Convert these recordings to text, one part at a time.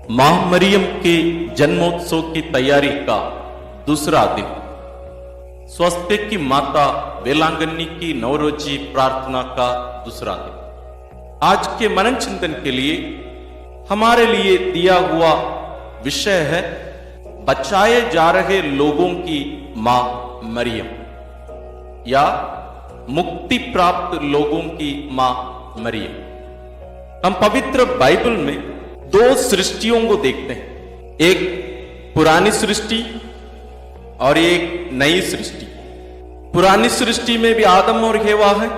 मां मरियम के जन्मोत्सव की तैयारी का दूसरा दिन, स्वास्थ्य की माता वेलांगनी की नवरोजी प्रार्थना का दूसरा दिन। आज के मनन चिंतन के लिए हमारे लिए दिया हुआ विषय है बचाए जा रहे लोगों की मां मरियम या मुक्ति प्राप्त लोगों की मां मरियम। हम पवित्र बाइबल में दो सृष्टियों को देखते हैं, एक पुरानी सृष्टि और एक नई सृष्टि। पुरानी सृष्टि में भी आदम और हेवा है,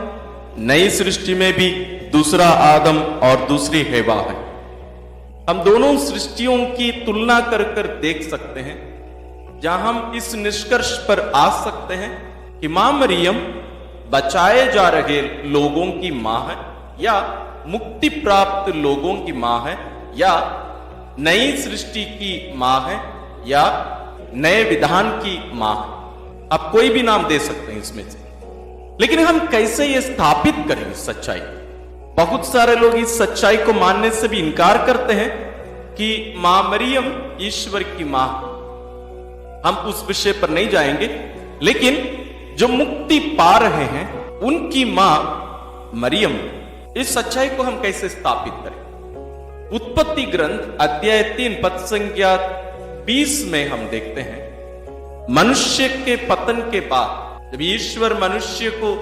नई सृष्टि में भी दूसरा आदम और दूसरी हेवा है। हम दोनों सृष्टियों की तुलना कर कर देख सकते हैं, जहां हम इस निष्कर्ष पर आ सकते हैं कि मां मरियम बचाए जा रहे लोगों की मां है या मुक्ति प्राप्त लोगों की मां है या नई सृष्टि की मां है या नए विधान की मां है। आप कोई भी नाम दे सकते हैं इसमें से, लेकिन हम कैसे ये स्थापित करें इस सच्चाई? बहुत सारे लोग इस सच्चाई को मानने से भी इनकार करते हैं कि मां मरियम ईश्वर की मां। हम उस विषय पर नहीं जाएंगे, लेकिन जो मुक्ति पा रहे हैं उनकी मां मरियम, इस सच्चाई को हम कैसे स्थापित करें? उत्पत्ति ग्रंथ अध्याय 3 पद संख्या 20 में हम देखते हैं, मनुष्य के पतन के बाद जब ईश्वर मनुष्य को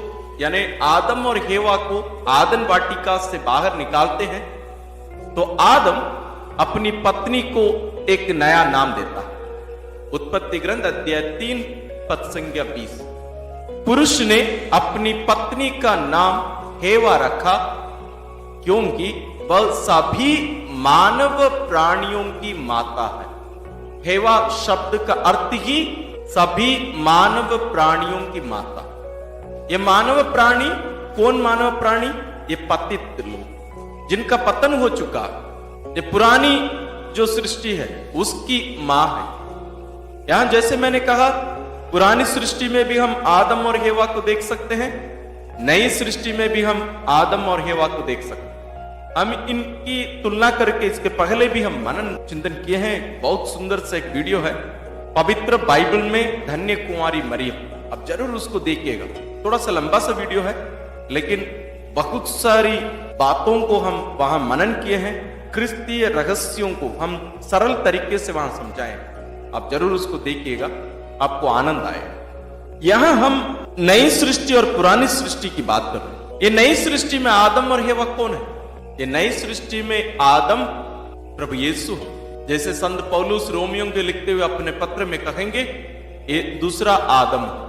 यानी आदम और हेवा को आदन वाटिका से बाहर निकालते हैं, तो आदम अपनी पत्नी को एक नया नाम देता है। उत्पत्ति ग्रंथ अध्याय 3 पद संख्या 20, पुरुष ने अपनी पत्नी का नाम हेवा रखा क्योंकि वह सभी मानव प्राणियों की माता है। हेवा शब्द का अर्थ ही सभी मानव प्राणियों की माता। ये मानव प्राणी कौन? मानव प्राणी ये पतित लोग जिनका पतन हो चुका, ये पुरानी जो सृष्टि है उसकी मां है। यहां जैसे मैंने कहा, पुरानी सृष्टि में भी हम आदम और हेवा को देख सकते हैं, नई सृष्टि में भी हम आदम और हेवा को देख सकते हैं। हम इनकी तुलना करके इसके पहले भी हम मनन चिंतन किए हैं। बहुत सुंदर सा एक वीडियो है पवित्र बाइबल में, धन्य कुंवारी मरियम। अब जरूर उसको देखिएगा, थोड़ा सा लंबा सा वीडियो है, लेकिन बहुत सारी बातों को हम वहां मनन किए हैं। क्रिस्तीय रहस्यों को हम सरल तरीके से वहां समझाएं। आप जरूर उसको देखिएगा, आपको आनंद आएगा। यहां हम नई सृष्टि और पुरानी सृष्टि की बात कर रहे हैं। ये नई सृष्टि में आदम और हेवा कौन है? ये नई सृष्टि में आदम प्रभु यीशु है। जैसे संत पौलुस रोमियों के लिखते हुए अपने पत्र में कहेंगे, ये दूसरा आदम है।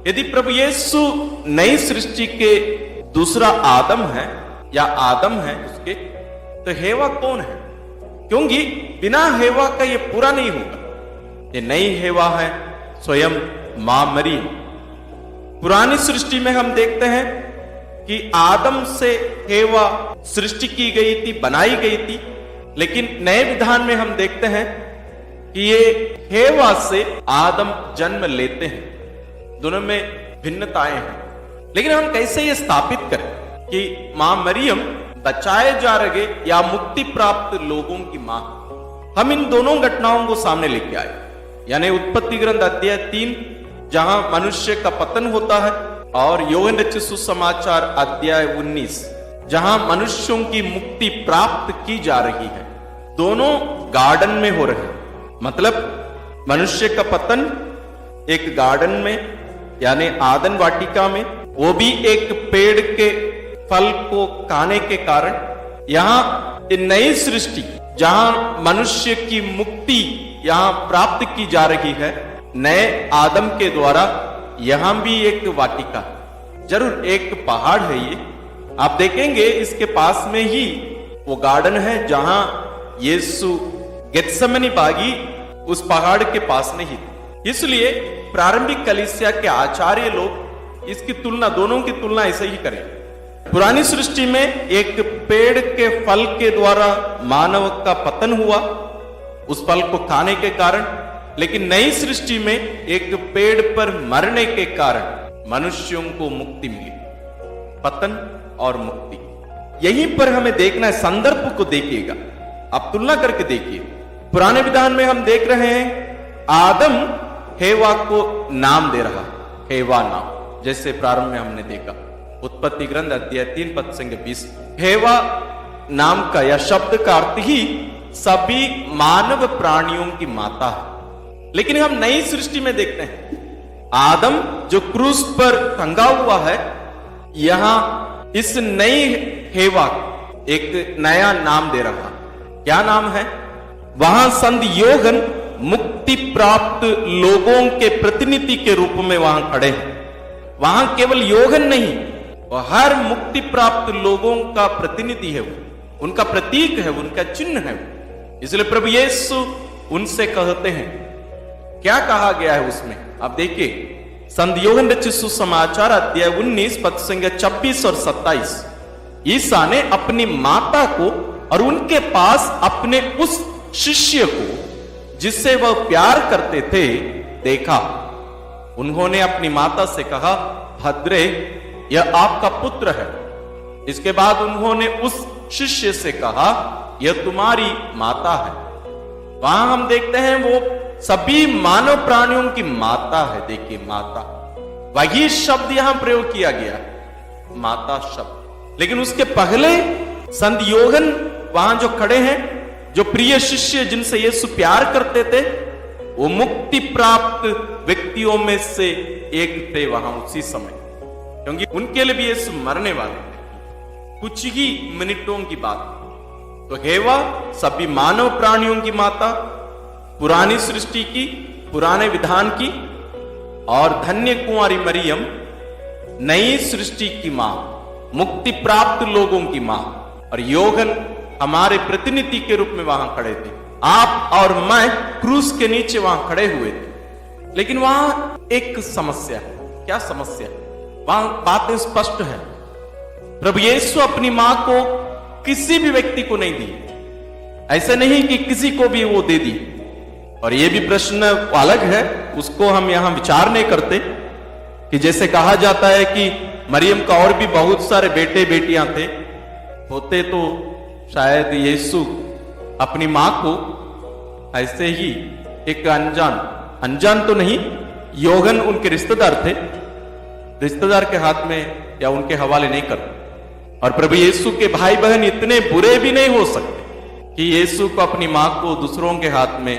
यदि प्रभु यीशु नई सृष्टि के दूसरा आदम है या आदम है उसके, तो हेवा कौन है? क्योंकि बिना हेवा का ये पूरा नहीं होगा। ये नई हेवा है स्वयं मां मरियम। पुरानी सृष्टि में हम देखते हैं कि आदम से हेवा सृष्टि की गई थी, बनाई गई थी, लेकिन नए विधान में हम देखते हैं कि ये हेवा से आदम जन्म लेते हैं। दोनों में भिन्नताएं हैं, लेकिन हम कैसे ये स्थापित करें कि मां मरियम बचाए जा रहे या मुक्ति प्राप्त लोगों की मां? हम इन दोनों घटनाओं को सामने लेके आए, यानी उत्पत्ति ग्रंथ अध्याय 3 जहां मनुष्य का पतन होता है, और यूहन्ना रचित सुसमाचार अध्याय 19 जहां मनुष्यों की मुक्ति प्राप्त की जा रही है। दोनों गार्डन में हो रहे हैं। मतलब मनुष्य का पतन एक गार्डन में यानी आदन वाटिका में, वो भी एक पेड़ के फल को खाने के कारण। यहां नई सृष्टि जहां मनुष्य की मुक्ति यहां प्राप्त की जा रही है नए आदम के द्वारा, यहां भी एक वाटिका, जरूर एक पहाड़ है। ये आप देखेंगे, इसके पास में ही वो गार्डन है जहां यीशु गेत्सेमनी बागी उस पहाड़ के पास में ही थी। इसलिए प्रारंभिक कलीसिया के आचार्य लोग इसकी तुलना, दोनों की तुलना ऐसे ही करें। पुरानी सृष्टि में एक पेड़ के फल के द्वारा मानव का पतन हुआ उस फल को खाने के कारण, लेकिन नई सृष्टि में एक पेड़ पर मरने के कारण मनुष्यों को मुक्ति मिली। पतन और मुक्ति, यहीं पर हमें देखना है। संदर्भ को देखिएगा, आप तुलना करके देखिए। पुराने विधान में हम देख रहे हैं आदम हेवा को नाम दे रहा, हेवा नाम, जैसे प्रारंभ में हमने देखा उत्पत्ति ग्रंथ अध्याय 3 पद संख्या 20। हेवा नाम का या शब्द का अर्थ ही सभी मानव प्राणियों की माता है। लेकिन हम नई सृष्टि में देखते हैं आदम जो क्रूस पर टंगा हुआ है, यहां इस नई हेवा एक नया नाम दे रहा। क्या नाम है? वहां संत योगन मुक्ति प्राप्त लोगों के प्रतिनिधि के रूप में वहां खड़े हैं। वहां केवल योगन नहीं, वह हर मुक्ति प्राप्त लोगों का प्रतिनिधि है, वो उनका प्रतीक है, उनका चिन्ह है। इसलिए प्रभु यीशु उनसे कहते हैं, क्या कहा गया है उसमें आप देखिए, संत योहन रचित सुसमाचार अध्याय 19 पद संख्या 26 और 27। ईसा ने अपनी माता को और उनके पास अपने उस शिष्य को जिससे वह प्यार करते थे देखा। उन्होंने अपनी माता से कहा, भद्रे यह आपका पुत्र है। इसके बाद उन्होंने उस शिष्य से कहा, यह तुम्हारी माता है। वहां हम देखते हैं वो सभी मानव प्राणियों की माता है। देखिए माता, वही शब्द यहां प्रयोग किया गया, माता शब्द। लेकिन उसके पहले संत योगन वहां जो खड़े हैं, जो प्रिय शिष्य जिनसे यीशु प्यार करते थे, वो मुक्ति प्राप्त व्यक्तियों में से एक थे वहां उसी समय, क्योंकि उनके लिए भी यीशु मरने वाले थे। कुछ ही मिनटों की बात। तो हेवा सभी मानव प्राणियों की माता, पुरानी सृष्टि की, पुराने विधान की, और धन्य कुंवारी मरियम नई सृष्टि की मां, मुक्ति प्राप्त लोगों की मां। और योगन हमारे प्रतिनिधि के रूप में वहां खड़े थे। आप और मैं क्रूस के नीचे वहां खड़े हुए थे। लेकिन वहां एक समस्या है। क्या समस्या? वहां बातें स्पष्ट है, प्रभु यीशु अपनी मां को किसी भी व्यक्ति को नहीं दी। ऐसे नहीं कि किसी को भी वो दे दी। और ये भी प्रश्न अलग है, उसको हम यहां विचार नहीं करते, कि जैसे कहा जाता है कि मरियम का और भी बहुत सारे बेटे बेटियां थे, होते तो शायद यीशु अपनी मां को ऐसे ही एक अनजान तो नहीं, योगन उनके रिश्तेदार थे, रिश्तेदार के हाथ में या उनके हवाले नहीं करते। और प्रभु यीशु के भाई बहन इतने बुरे भी नहीं हो सकते कि यीशु को अपनी मां को दूसरों के हाथ में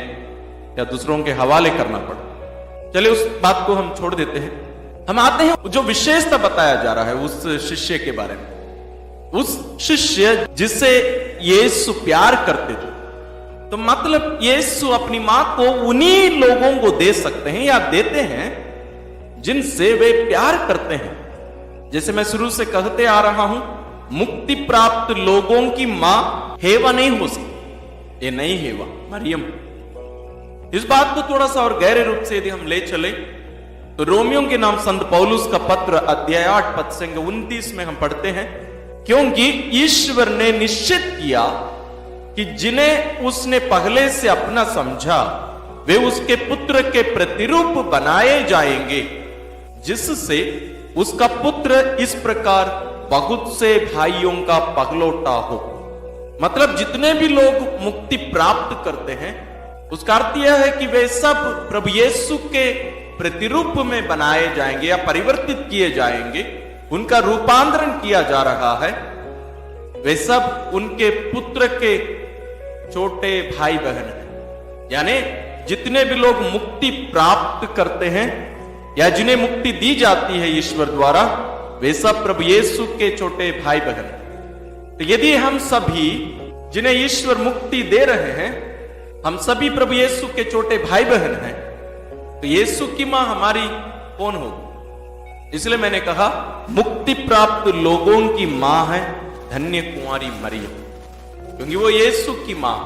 या दूसरों के हवाले करना पड़े। चलिए उस बात को हम छोड़ देते हैं। हम आते हैं जो विशेषता बताया जा रहा है उस शिष्य के बारे में। उस शिष्य जिससे यीशु प्यार करते थे, तो मतलब यीशु अपनी मां को उन्हीं लोगों को दे सकते हैं या देते हैं जिनसे वे प्यार करते हैं। जैसे मैं शुरू से कहते आ रहा हूं, मुक्ति प्राप्त लोगों की मां हेवा नहीं हो सकती। ये नहीं हेवा, मरियम। इस बात को थोड़ा सा और गहरे रूप से यदि हम ले चले तो रोमियो के नाम संत पौलुस का पत्र अध्याय 8 पद संख्या 29 में हम पढ़ते हैं, क्योंकि ईश्वर ने निश्चित किया कि जिन्हें उसने पहले से अपना समझा वे उसके पुत्र के प्रतिरूप बनाए जाएंगे, जिससे उसका पुत्र इस प्रकार बहुत से भाइयों का पगलौटा हो। मतलब जितने भी लोग मुक्ति प्राप्त करते हैं, उसका अर्थ यह है कि वे सब प्रभु यीशु के प्रतिरूप में बनाए जाएंगे या परिवर्तित किए जाएंगे, उनका रूपांतरण किया जा रहा है। वे सब उनके पुत्र के छोटे भाई बहन हैं। यानी जितने भी लोग मुक्ति प्राप्त करते हैं या जिन्हें मुक्ति दी जाती है ईश्वर द्वारा, वे सब प्रभु यीशु के छोटे भाई बहन हैं। तो यदि हम सभी जिन्हें ईश्वर मुक्ति दे रहे हैं, हम सभी प्रभु यीशु के छोटे भाई बहन हैं, तो यीशु की मां हमारी कौन होगी? इसलिए मैंने कहा मुक्ति प्राप्त लोगों की मां है धन्य कुंवारी मरियम, क्योंकि वो यीशु की मां।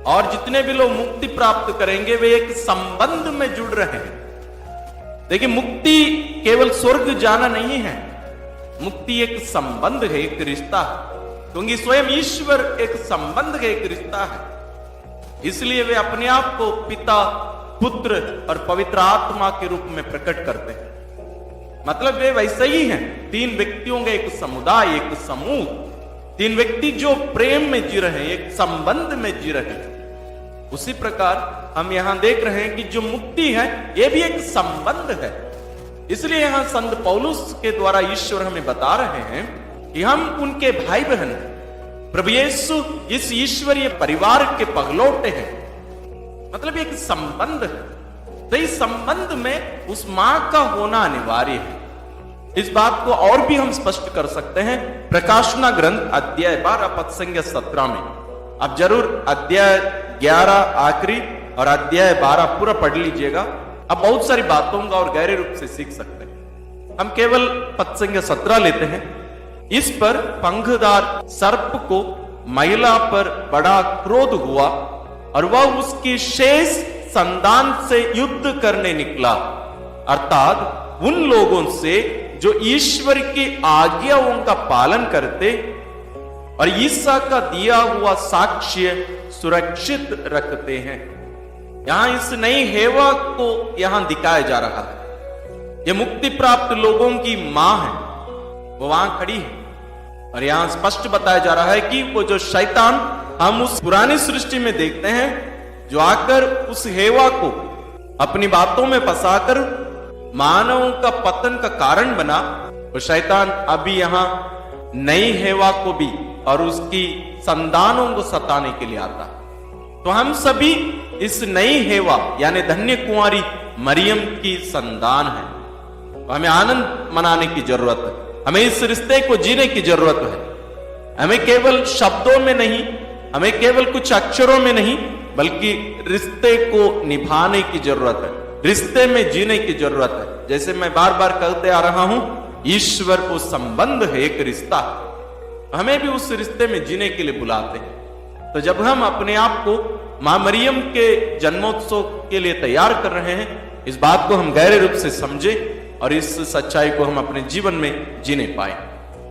और जितने भी लोग मुक्ति प्राप्त करेंगे वे एक संबंध में जुड़ रहे हैं। देखिए, मुक्ति केवल स्वर्ग जाना नहीं है, मुक्ति एक संबंध है, एक रिश्ता है, क्योंकि स्वयं ईश्वर एक संबंध है, एक रिश्ता है। इसलिए वे अपने आप को पिता, पुत्र और पवित्र आत्मा के रूप में प्रकट करते हैं। मतलब वे वैसे ही हैं, तीन व्यक्तियों का एक समुदाय, एक समूह, तीन व्यक्ति जो प्रेम में जी रहे हैं, एक संबंध में जी रहे हैं, उसी प्रकार हम यहां देख रहे हैं कि जो मुक्ति है यह भी एक संबंध है। इसलिए यहां संत पौलुस के द्वारा ईश्वर हमें बता रहे हैं कि हम उनके भाई बहन हैं। प्रभु यीशु इस ईश्वरीय परिवार के पगलौटे हैं, मतलब एक संबंध है। तो इस संबंध में उस मां का होना अनिवार्य है। इस बात को और भी हम स्पष्ट कर सकते हैं प्रकाशना ग्रंथ अध्याय 12 पद संख्या 17 में। अब जरूर अध्याय 11 आखिरी और अध्याय 12 पूरा पढ़ लीजिएगा। अब बहुत सारी बातों का और गहरे रूप से सीख सकते हैं। हम केवल पद संख्या 17 लेते हैं। इस पर पंखदार सर्प को महिला पर बड़ा क्रोध हुआ और वह उसकी शेष संतान से युद्ध करने निकला, अर्थात उन लोगों से जो ईश्वर की आज्ञाओं का पालन करते और ईसा का दिया हुआ साक्ष्य सुरक्षित रखते हैं। यहां इस नई हेवा को यहां दिखाया जा रहा है। यह मुक्ति प्राप्त लोगों की मां है, वो वहां खड़ी है और यहां स्पष्ट बताया जा रहा है कि वो जो शैतान हम उस पुरानी सृष्टि में देखते हैं, जो आकर उस हेवा को अपनी बातों में फंसाकर मानव का पतन का कारण बना, वो शैतान अभी यहां नई हेवा को भी और उसकी संतानों को सताने के लिए आता। तो हम सभी इस नई हेवा यानी धन्य कुंवारी मरियम की संतान है। तो हमें आनंद मनाने की जरूरत है, हमें इस रिश्ते को जीने की जरूरत है। हमें केवल शब्दों में नहीं, हमें केवल कुछ अक्षरों में नहीं, बल्कि रिश्ते को निभाने की जरूरत है, रिश्ते में जीने की जरूरत है। जैसे मैं बार बार कहते आ रहा हूं, ईश्वर को संबंध है, एक रिश्ता, हमें भी उस रिश्ते में जीने के लिए बुलाते हैं। तो जब हम अपने आप को मां मरियम के जन्मोत्सव के लिए तैयार कर रहे हैं, इस बात को हम गहरे रूप से समझें और इस सच्चाई को हम अपने जीवन में जीने पाए।